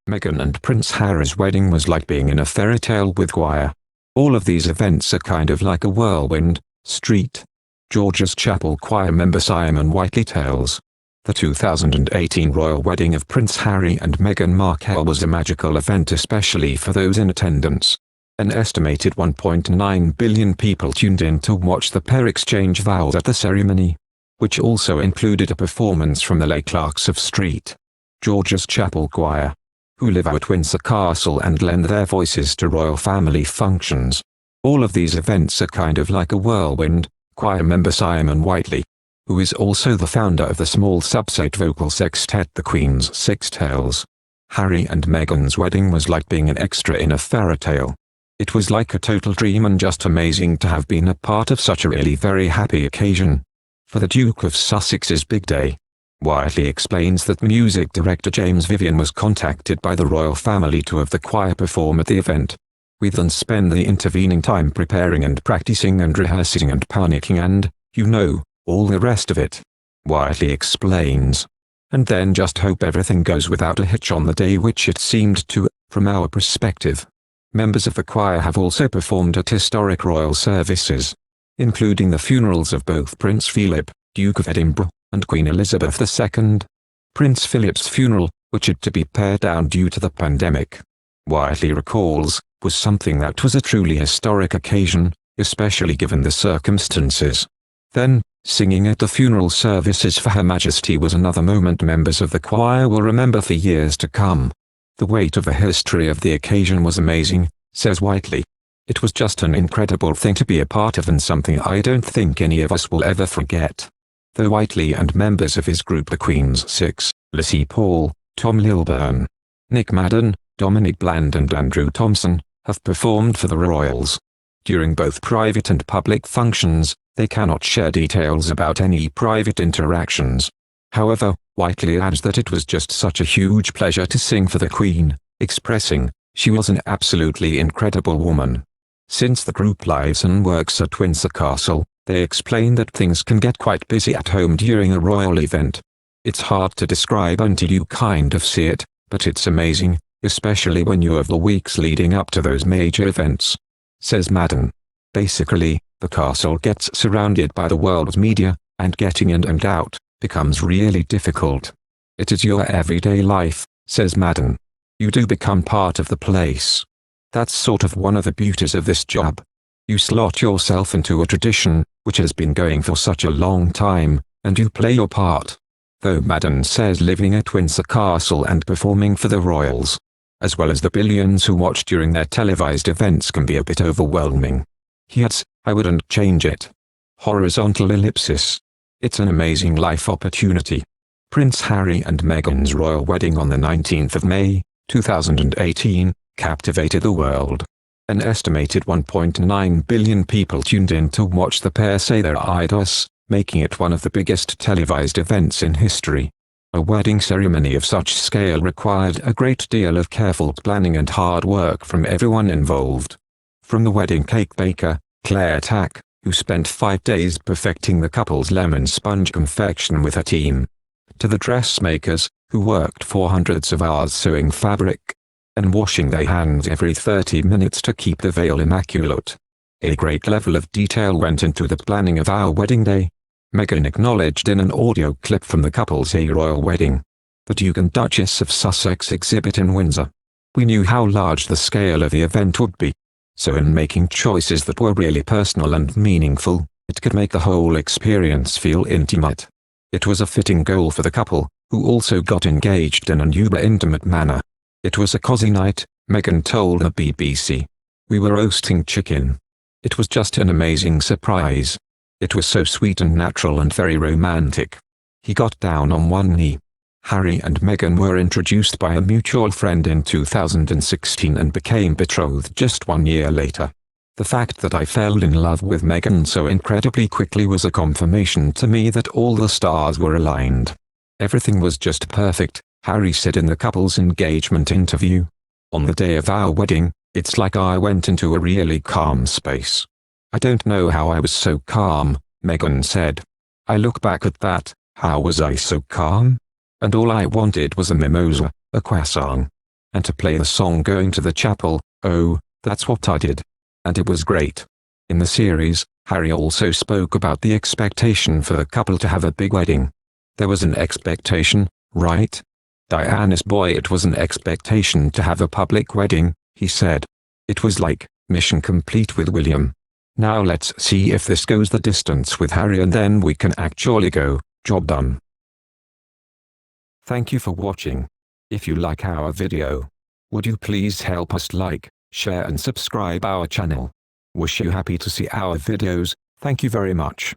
Meghan and Prince Harry's wedding was like being in a fairy tale with choir. All of these events are kind of like a whirlwind. St. George's Chapel choir member Simon Whiteley tells. The 2018 royal wedding of Prince Harry and Meghan Markle was a magical event, especially for those in attendance. An estimated 1.9 billion people tuned in to watch the pair exchange vows at the ceremony, which also included a performance from the lay clerks of St. George's Chapel Choir, who live at Windsor Castle and lend their voices to royal family functions. All of these events are kind of like a whirlwind. Choir member Simon Whiteley, who is also the founder of the small subset vocal sextet The Queen's Six tells. Harry and Meghan's wedding was like being an extra in a fairy tale. It was like a total dream and just amazing to have been a part of such a really very happy occasion. For the Duke of Sussex's big day. Whiteley explains that music director James Vivian was contacted by the royal family to have the choir perform at the event. We then spend the intervening time preparing and practicing and rehearsing and panicking and, all the rest of it. Whiteley explains. And then just hope everything goes without a hitch on the day, which it seemed to, from our perspective. Members of the choir have also performed at historic royal services, including the funerals of both Prince Philip, Duke of Edinburgh, and Queen Elizabeth II. Prince Philip's funeral, which had to be pared down due to the pandemic, Whiteley recalls, was something that was a truly historic occasion, especially given the circumstances. Then, singing at the funeral services for Her Majesty was another moment members of the choir will remember for years to come. The weight of the history of the occasion was amazing, says Whiteley. It was just an incredible thing to be a part of and something I don't think any of us will ever forget. Though Whiteley and members of his group The Queen's Six, Lizzie Paul, Tom Lilburn, Nick Madden, Dominic Bland and Andrew Thompson, have performed for the royals. During both private and public functions, they cannot share details about any private interactions. However, Whiteley adds that it was just such a huge pleasure to sing for the Queen, expressing, she was an absolutely incredible woman. Since the group lives and works at Windsor Castle, they explain that things can get quite busy at home during a royal event. It's hard to describe until you kind of see it, but it's amazing, especially when you have the weeks leading up to those major events, says Madden. Basically, the castle gets surrounded by the world's media, and getting in and out becomes really difficult. It is your everyday life, says Madden. You do become part of the place. That's sort of one of the beauties of this job. You slot yourself into a tradition, which has been going for such a long time, and you play your part. Though Madden says living at Windsor Castle and performing for the royals, as well as the billions who watch during their televised events, can be a bit overwhelming. He adds, I wouldn't change it. Horizontal ellipsis. It's an amazing life opportunity. Prince Harry and Meghan's royal wedding on the 19th of May, 2018, captivated the world. An estimated 1.9 billion people tuned in to watch the pair say their idols, making it one of the biggest televised events in history. A wedding ceremony of such scale required a great deal of careful planning and hard work from everyone involved. From the wedding cake baker, Claire Tack, who spent 5 days perfecting the couple's lemon sponge confection with her team, to the dressmakers, who worked for hundreds of hours sewing fabric and washing their hands every 30 minutes to keep the veil immaculate. A great level of detail went into the planning of our wedding day. Meghan acknowledged in an audio clip from the couple's royal wedding. The Duke and Duchess of Sussex exhibit in Windsor. We knew how large the scale of the event would be. So in making choices that were really personal and meaningful, it could make the whole experience feel intimate. It was a fitting goal for the couple, who also got engaged in an uber-intimate manner. It was a cozy night, Meghan told the BBC. We were roasting chicken. It was just an amazing surprise. It was so sweet and natural and very romantic. He got down on one knee. Harry and Meghan were introduced by a mutual friend in 2016 and became betrothed just 1 year later. The fact that I fell in love with Meghan so incredibly quickly was a confirmation to me that all the stars were aligned. Everything was just perfect, Harry said in the couple's engagement interview. On the day of our wedding, it's like I went into a really calm space. I don't know how I was so calm, Meghan said. I look back at that, how was I so calm? And all I wanted was a mimosa, a croissant. and to play the song Going to the Chapel. Oh, that's what I did. And it was great. In the series, Harry also spoke about the expectation for the couple to have a big wedding. There was an expectation, right? Diana's boy, it was an expectation to have a public wedding, he said. It was like, mission complete with William. Now let's see if this goes the distance with Harry, and then we can actually go, job done. Thank you for watching. If you like our video, would you please help us like, share and subscribe our channel. Wish you happy to see our videos. Thank you very much.